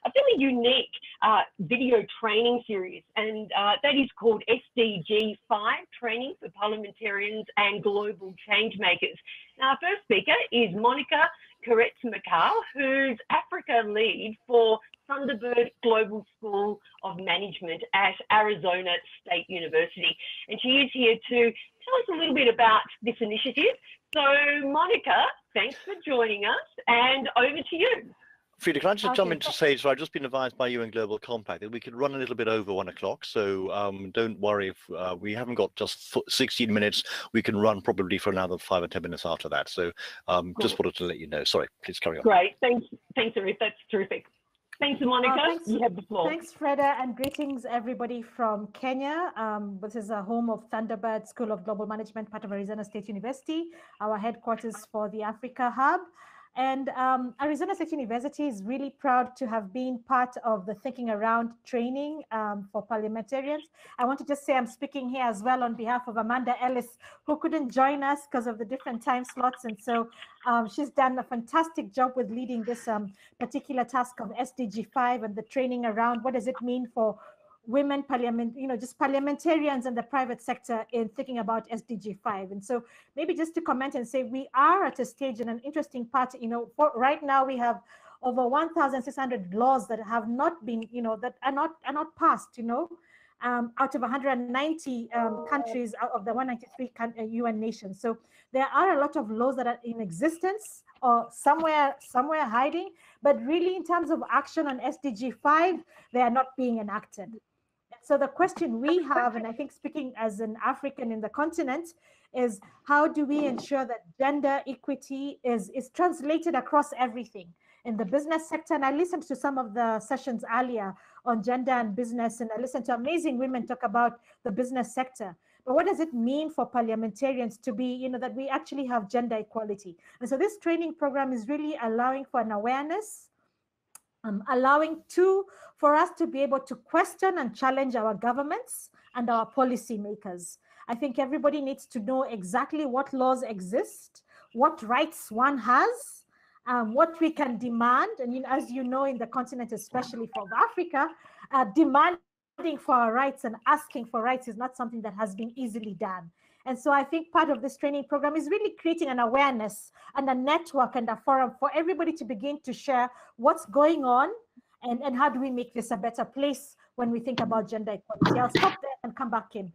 a fairly unique video training series, and that is called SDG5, Training for Parliamentarians and Global Changemakers. Now, our first speaker is Monica Koretz-Makar, who's Africa lead for Thunderbird Global School of Management at Arizona State University. And she is here to tell us a little bit about this initiative. So, Monica, thanks for joining us, and over to you. Frida, can I just jump in to say, so I've just been advised by UN Global Compact that we could run a little bit over 1 o'clock, so don't worry if we haven't got just 16 minutes, we can run probably for another 5 or 10 minutes after that. So just wanted to let you know. Sorry, please carry on. Great, thanks Arif, that's terrific. Thanks, Monica. You have the floor. Thanks, Freda, and greetings everybody from Kenya. This is a home of Thunderbird School of Global Management, part of Arizona State University, our headquarters for the Africa Hub. And Arizona State University is really proud to have been part of the Thinking Around training for parliamentarians. I want to just say I'm speaking here as well on behalf of Amanda Ellis, who couldn't join us because of the different time slots. And so she's done a fantastic job with leading this particular task of SDG5 and the training around what does it mean for women just parliamentarians and the private sector in thinking about SDG5. And so maybe just to comment and say we are at a stage in an interesting part, for right now we have over 1,600 laws that have not been, that are not passed, out of 190 countries out of the 193 UN nations. So there are a lot of laws that are in existence or somewhere hiding, but really in terms of action on SDG5, they are not being enacted. So the question we have, and I think speaking as an African in the continent, is how do we ensure that gender equity is translated across everything in the business sector? And I listened to some of the sessions earlier on gender and business, and I listened to amazing women talk about the business sector. But what does it mean for parliamentarians to be, that we actually have gender equality? And so this training program is really allowing for an awareness, allowing for us to be able to question and challenge our governments and our policy makers. I think everybody needs to know exactly what laws exist, what rights one has, what we can demand. And as you know, in the continent, especially for Africa, demanding for our rights and asking for rights is not something that has been easily done. And so I think part of this training program is really creating an awareness and a network and a forum for everybody to begin to share what's going on and how do we make this a better place when we think about gender equality. I'll stop there and come back in.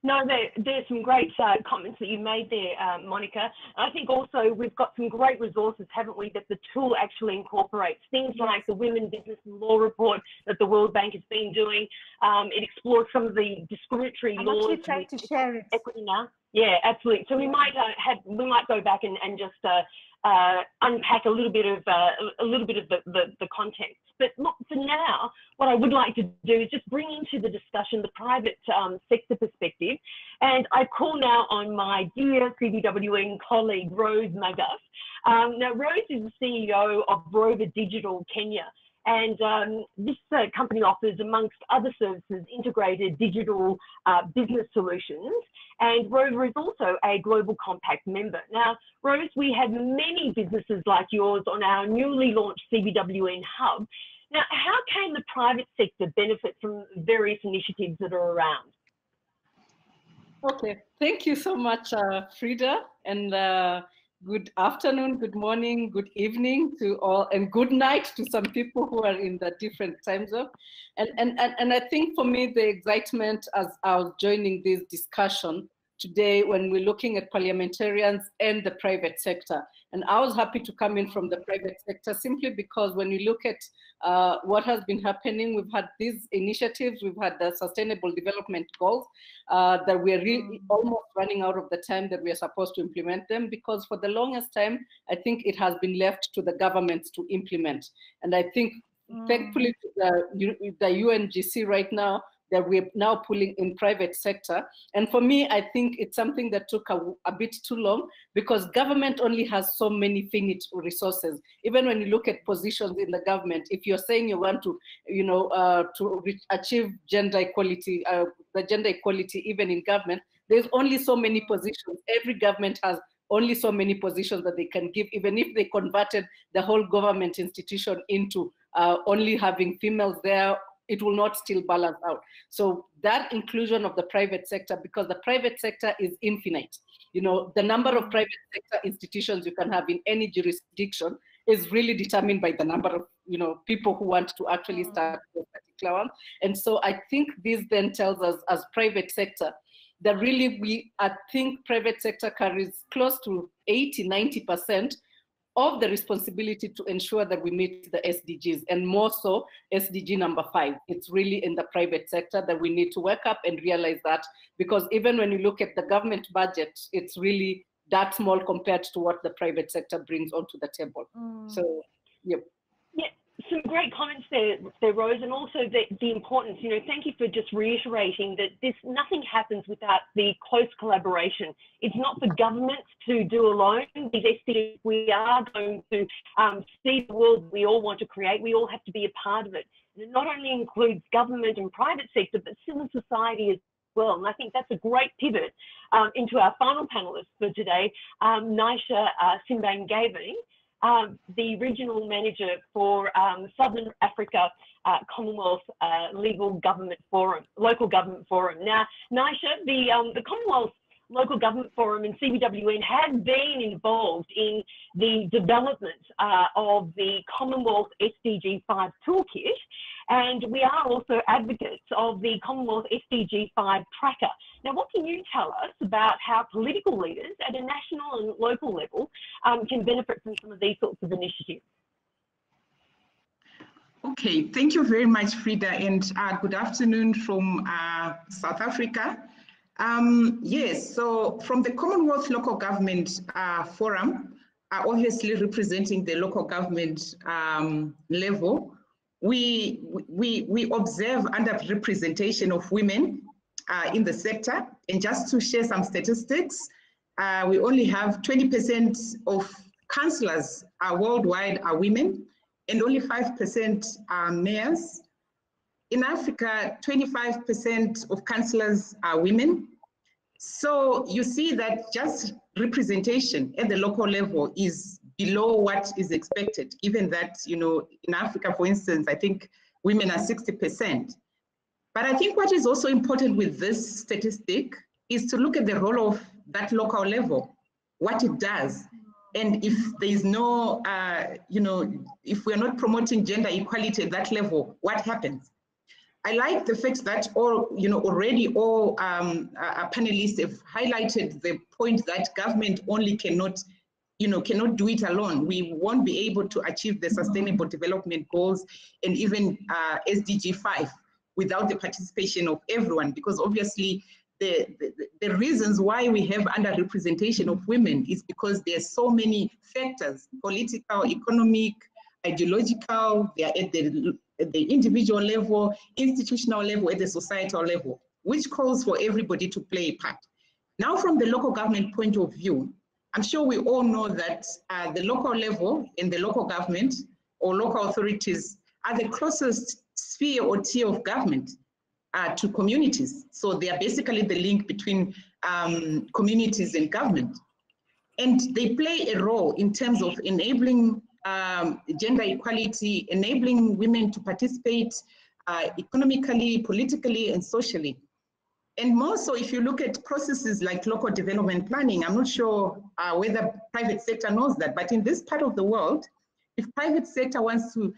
No, there's some great comments that you made there, Monica. I think also we've got some great resources, haven't we, that the tool actually incorporates. Things like the Women, Business and Law report that the World Bank has been doing. It explores some of the discriminatory laws. I'm actually trying to share it. Equity now. Yeah, absolutely. So we might go back and just unpack a little bit of the context. But look, for now, what I would like to do is just bring into the discussion the private sector perspective. And I call now on my dear CBWN colleague, Rose Magus. Now, Rose is the CEO of Rover Digital Kenya. And this company offers, amongst other services, integrated digital business solutions. And Rover is also a Global Compact member. Now, Rose, we have many businesses like yours on our newly launched CBWN Hub. Now, how can the private sector benefit from various initiatives that are around? Okay, thank you so much, Frida, and good afternoon, good morning, good evening to all, and good night to some people who are in the different time zone. And I think for me, the excitement as I was joining this discussion today when we're looking at parliamentarians and the private sector. And I was happy to come in from the private sector simply because when you look at what has been happening, we've had these initiatives, we've had the Sustainable Development Goals that we're really almost running out of the time that we are supposed to implement them, because for the longest time, I think it has been left to the governments to implement. And I think thankfully to the UNGC right now, that we're now pulling in private sector. And for me, I think it's something that took a bit too long because government only has so many finite resources. Even when you look at positions in the government, if you're saying you want to, achieve gender equality, the gender equality even in government, there's only so many positions. Every government has only so many positions that they can give, even if they converted the whole government institution into only having females there, it will not still balance out. So that inclusion of the private sector, because the private sector is infinite. You know, the number of private sector institutions you can have in any jurisdiction is really determined by the number of, you know, people who want to actually start a particular one. And so I think this then tells us as private sector that really I think private sector carries close to 80–90% of the responsibility to ensure that we meet the SDGs, and more so SDG number 5. It's really in the private sector that we need to wake up and realize that, because even when you look at the government budget, it's really that small compared to what the private sector brings onto the table. So, yep. Yeah, some great comments there, Rose, and also the importance, you know, thank you for just reiterating that nothing happens without the close collaboration. It's not for governments to do alone. These SDGs, we are going to see the world we all want to create. We all have to be a part of it. And it not only includes government and private sector, but civil society as well. And I think that's a great pivot into our final panelist for today, Naisha Simbang-Gavin, the Regional Manager for Southern Africa Commonwealth Local Government Forum. Now, Naisha, the Commonwealth Local Government Forum and CBWN have been involved in the development of the Commonwealth SDG5 toolkit, and we are also advocates of the Commonwealth SDG5 tracker. Now, what can you tell us about how political leaders at a national and local level can benefit from some of these sorts of initiatives? Okay, thank you very much, Frida, and good afternoon from South Africa. Yes, so from the Commonwealth Local Government Forum, obviously representing the local government level, we observe underrepresentation of women in the sector. And just to share some statistics, we only have 20% of councillors worldwide are women, and only 5% are mayors. In Africa, 25% of councillors are women. So you see that just representation at the local level is below what is expected, given that, you know, in Africa, for instance, I think women are 60%. But I think what is also important with this statistic is to look at the role of that local level, what it does. And if there is no, you know, if we're not promoting gender equality at that level, what happens? I like the fact that already all panelists have highlighted the point that government only cannot do it alone. We won't be able to achieve the Sustainable Development Goals and even SDG 5 without the participation of everyone, because obviously the reasons why we have underrepresentation of women is because there are so many factors: political, economic, ideological. They are at the individual level, institutional level, at the societal level, which calls for everybody to play a part. Now, from the local government point of view, I'm sure we all know that the local level and the local government or local authorities are the closest sphere or tier of government to communities. So they are basically the link between communities and government. And they play a role in terms of enabling gender equality, enabling women to participate economically, politically, and socially. And more so, if you look at processes like local development planning, I'm not sure whether private sector knows that, but in this part of the world, if private sector wants to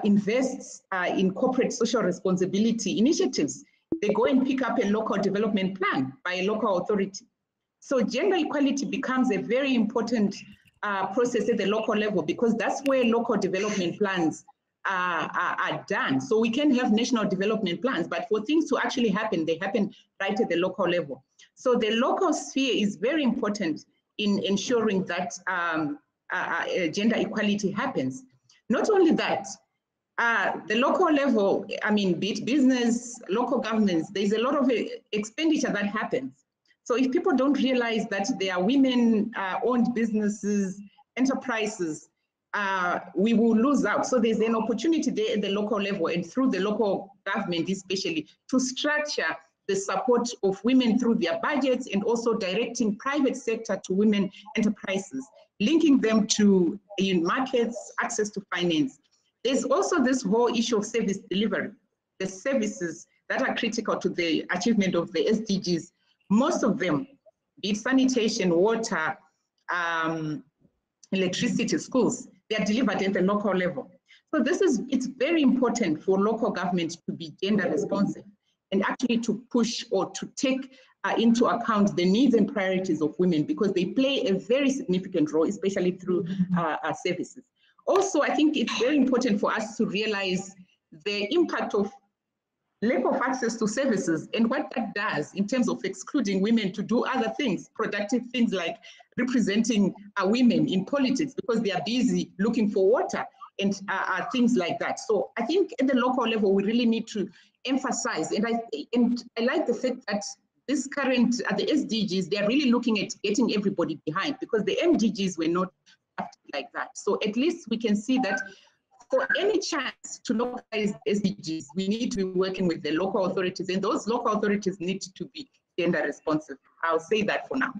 invest in corporate social responsibility initiatives, they go and pick up a local development plan by a local authority. So gender equality becomes a very important process at the local level, because that's where local development plans are done. So we can have national development plans, but for things to actually happen, they happen right at the local level. So the local sphere is very important in ensuring that gender equality happens. Not only that, the local level, I mean, be it business, local governments, there's a lot of expenditure that happens. So if people don't realize that there are women-owned businesses, enterprises, we will lose out. So there's an opportunity there at the local level and through the local government especially to structure the support of women through their budgets, and also directing private sector to women enterprises, linking them to markets, access to finance. There's also this whole issue of service delivery, the services that are critical to the achievement of the SDGs. Most of them, be it sanitation, water, electricity, schools, they are delivered at the local level. So it's very important for local governments to be gender responsive and actually to push or to take into account the needs and priorities of women, because they play a very significant role, especially through services. Also, I think it's very important for us to realize the impact of lack of access to services and what that does in terms of excluding women to do other things, productive things like representing women in politics, because they are busy looking for water and things like that. So I think at the local level, we really need to emphasize, and I like the fact that this current, the SDGs, they're really looking at getting everybody behind, because the MGGs were not like that. So at least we can see that for any chance to localize SDGs, we need to be working with the local authorities, and those local authorities need to be gender responsive. I'll say that for now.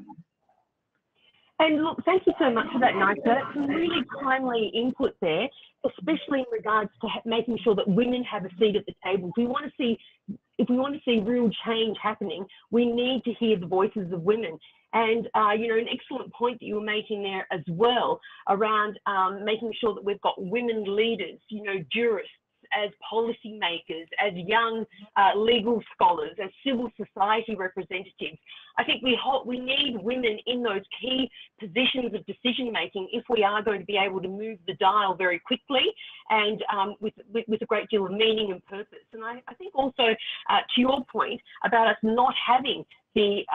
And look, thank you so much for that, Nisa. Some really timely input there, especially in regards to making sure that women have a seat at the table. If we want to see real change happening, we need to hear the voices of women. And, you know, an excellent point that you were making there as well around making sure that we've got women leaders, you know, jurists, as policymakers, as young legal scholars, as civil society representatives. I think we need women in those key positions of decision making if we are going to be able to move the dial very quickly and with a great deal of meaning and purpose. And I think also to your point about us not having the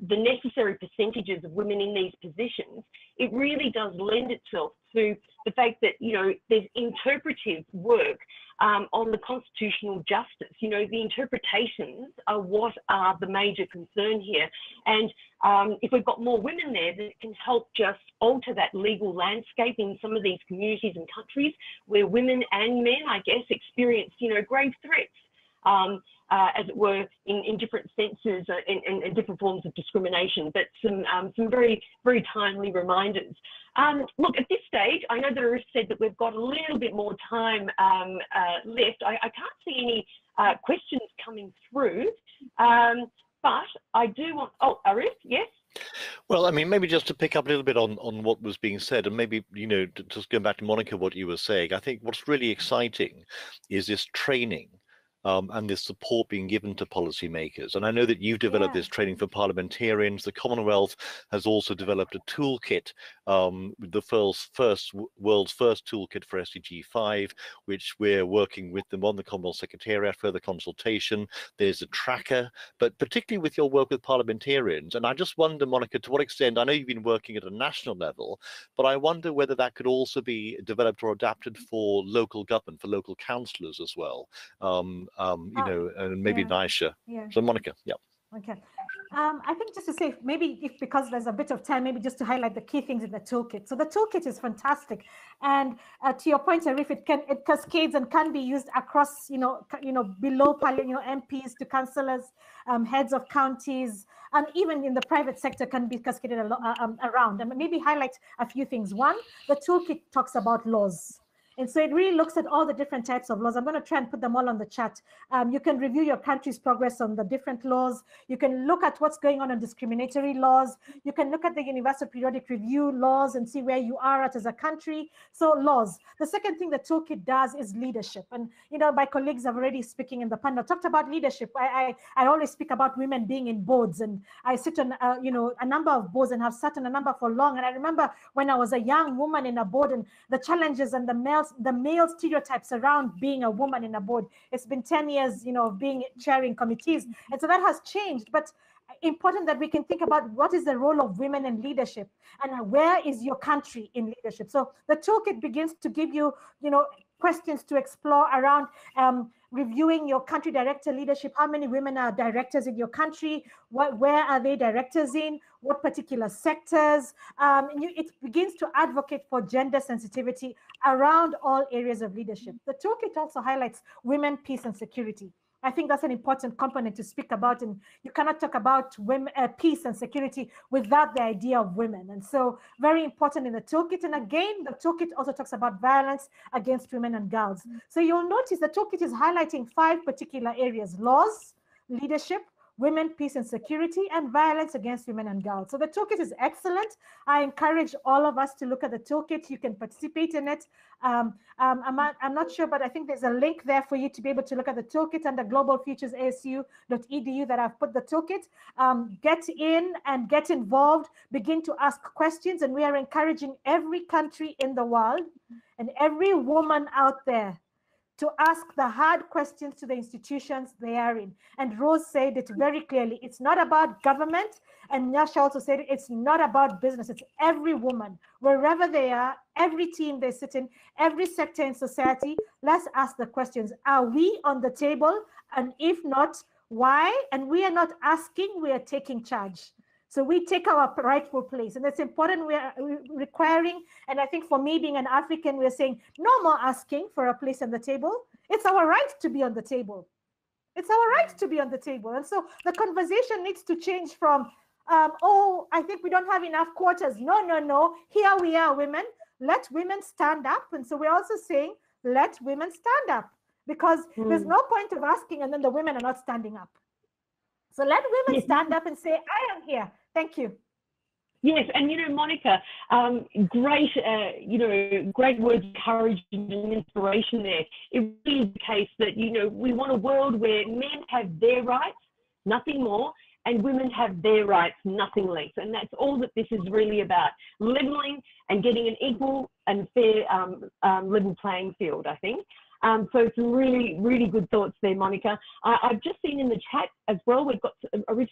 necessary percentages of women in these positions, it really does lend itself to the fact that, you know, there's interpretive work on the constitutional justice. You know, the interpretations are what are the major concern here. And if we've got more women there, that can help just alter that legal landscape in some of these communities and countries where women and men, I guess, experience, you know, grave threats. As it were, in different senses and different forms of discrimination, but some very, very timely reminders. Look, at this stage, I know that Arif said that we've got a little bit more time left. I can't see any questions coming through, but I do want, oh, Arif, yes? Well, I mean, maybe just to pick up a little bit on what was being said, and maybe, you know, just going back to Monica, what you were saying, I think what's really exciting is this training and this support being given to policymakers. And I know that you've developed this training for parliamentarians. The Commonwealth has also developed a toolkit, the world's first toolkit for SDG5, which we're working with them on the Commonwealth Secretariat, further consultation. There's a tracker, but particularly with your work with parliamentarians. And I just wonder, Monica, to what extent, I know you've been working at a national level, but I wonder whether that could also be developed or adapted for local government, for local councillors as well. You know, and maybe Nisha. Yeah. So Monica, yeah. Okay. I think just to say, maybe because there's a bit of time, maybe just to highlight the key things in the toolkit. So the toolkit is fantastic, and to your point, Arif, it cascades and can be used across, below MPs to councillors, heads of counties, and even in the private sector can be cascaded around. And maybe highlight a few things. One, the toolkit talks about laws. And so it really looks at all the different types of laws. I'm going to try and put them all on the chat. You can review your country's progress on the different laws. You can look at what's going on discriminatory laws. You can look at the Universal Periodic Review laws and see where you are at as a country. So laws. The second thing the toolkit does is leadership. And, my colleagues have already speaking in the panel talked about leadership. I always speak about women being in boards, and I sit on, a number of boards and have sat on a number for long. And I remember when I was a young woman in a board and the challenges and the male stereotypes around being a woman in a board. It's been 10 years, of being chairing committees. And so that has changed, but important that we can think about what is the role of women in leadership and where is your country in leadership. So the toolkit begins to give you, questions to explore around reviewing your country director leadership. How many women are directors in your country? Where are they directors in? What particular sectors? It begins to advocate for gender sensitivity around all areas of leadership. The toolkit also highlights women, peace, and security. I think that's an important component to speak about, and you cannot talk about women, peace and security without the idea of women. And so very important in the toolkit. And again, the toolkit also talks about violence against women and girls. So you'll notice the toolkit is highlighting 5 particular areas: laws, leadership, women, peace and security, and violence against women and girls. So the toolkit is excellent. I encourage all of us to look at the toolkit. You can participate in it. I'm not sure, but I think there's a link there for you to be able to look at the toolkit under globalfuturesasu.edu that I've put the toolkit. Get in and get involved, begin to ask questions, and we are encouraging every country in the world and every woman out there to ask the hard questions to the institutions they are in. And Rose said it very clearly. It's not about government. And Nyasha also said it's not about business. It's every woman, wherever they are, every team they sit in, every sector in society. Let's ask the questions. Are we on the table? And if not, why? And we are not asking, we are taking charge. So we take our rightful place, and it's important. We are requiring, and I think for me being an African, we're saying no more asking for a place on the table. It's our right to be on the table. It's our right to be on the table. And so the conversation needs to change from, oh, I think we don't have enough quotas. No, no, no. Here we are, women. Let women stand up. And so we're also saying, let women stand up, because there's no point of asking and then the women are not standing up. So let women stand up and say, I am here. Thank you. Yes, and Monica, great, great words of courage and inspiration there. It really is the case that, we want a world where men have their rights, nothing more, and women have their rights, nothing less. And that's all that this is really about, leveling and getting an equal and fair level playing field, I think. So some really, really good thoughts there, Monica. I've just seen in the chat as well, we've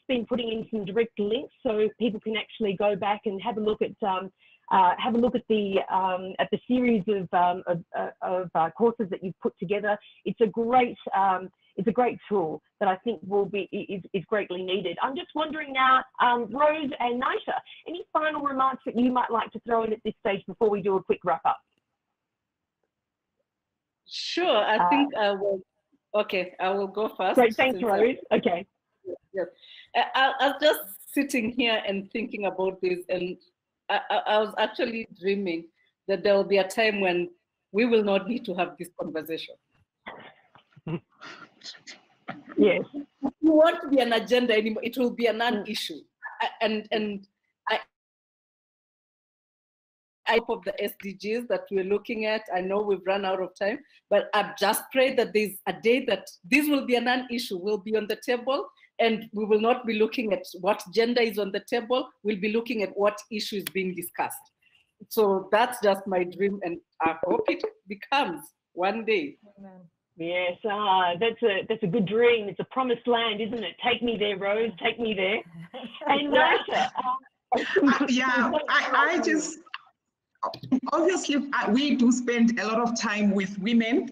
been putting in some direct links so people can actually go back and have a look at the series of courses that you've put together. It's a great tool that I think is greatly needed. I'm just wondering now, Rose and Nisha, any final remarks that you might like to throw in at this stage before we do a quick wrap up? Sure, I think I will. Okay, I will go first. Great, thanks, Rose. Okay. Yes, I was just sitting here and thinking about this, and I was actually dreaming that there will be a time when we will not need to have this conversation. Yes. It won't be an agenda anymore. It will be a non-issue, and I hope the SDGs that we're looking at, I know we've run out of time, but I've just prayed that there's a day that this will be a non-issue, will be on the table, and we will not be looking at what gender is on the table, we'll be looking at what issue is being discussed. So that's just my dream, and I hope it becomes one day. Amen. Yes, that's a good dream. It's a promised land, isn't it? Take me there, Rose, take me there. And Nisha. I just... Obviously, we do spend a lot of time with women,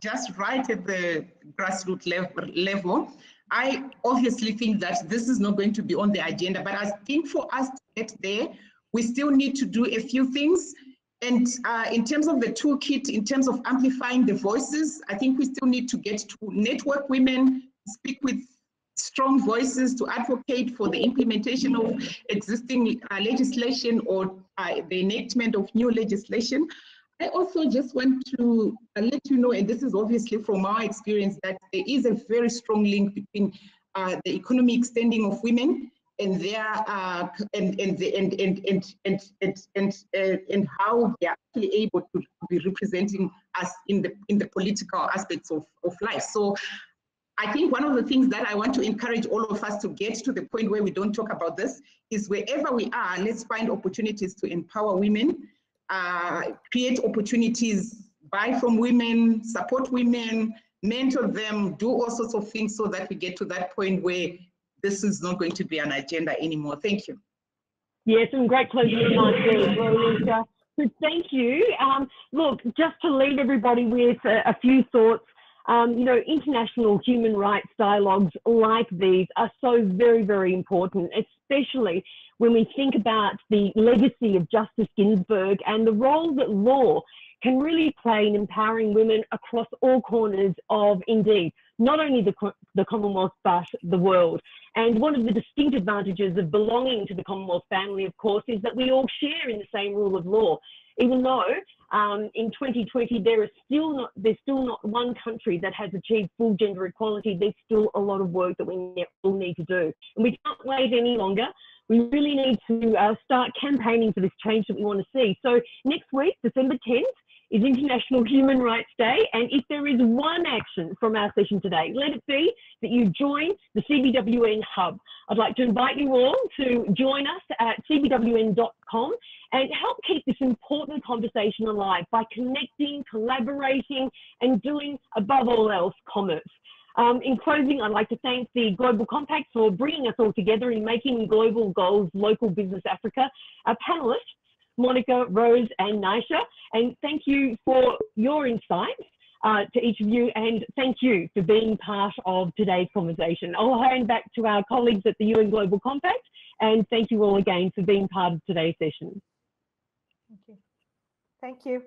just right at the grassroots level. I obviously think that this is not going to be on the agenda, but I think for us to get there, we still need to do a few things. And in terms of the toolkit, in terms of amplifying the voices, I think we still need to get to network women, speak with strong voices to advocate for the implementation of existing legislation or the enactment of new legislation. I also just want to let you know, and this is obviously from our experience, that there is a very strong link between the economic standing of women and their and how they are actually able to be representing us in the political aspects of life. So I think one of the things that I want to encourage all of us to get to the point where we don't talk about this is wherever we are, let's find opportunities to empower women, create opportunities, buy from women, support women, mentor them, do all sorts of things so that we get to that point where this is not going to be an agenda anymore. Thank you. Yes, some great closing remarks there as well, Lisa. So thank you. Look, just to leave everybody with a few thoughts. International human rights dialogues like these are so very, very important, especially when we think about the legacy of Justice Ginsburg and the role that law can really play in empowering women across all corners of, indeed, not only the Commonwealth, but the world. And one of the distinct advantages of belonging to the Commonwealth family, of course, is that we all share in the same rule of law. Even though in 2020 there's still not one country that has achieved full gender equality, there's still a lot of work that we all need to do. And we can't wait any longer. We really need to start campaigning for this change that we want to see. So next week, December 10th, is International Human Rights Day, and if there is one action from our session today, let it be that you join the CBWN Hub. I'd like to invite you all to join us at cbwn.com and help keep this important conversation alive by connecting, collaborating, and doing, above all else, commerce. In closing, I'd like to thank the Global Compact for bringing us all together in making global goals local business Africa. Our panelists, Monica, Rose, and Nisha, and thank you for your insights to each of you, and thank you for being part of today's conversation. I'll hand back to our colleagues at the UN Global Compact, and thank you all again for being part of today's session. Thank you. Thank you.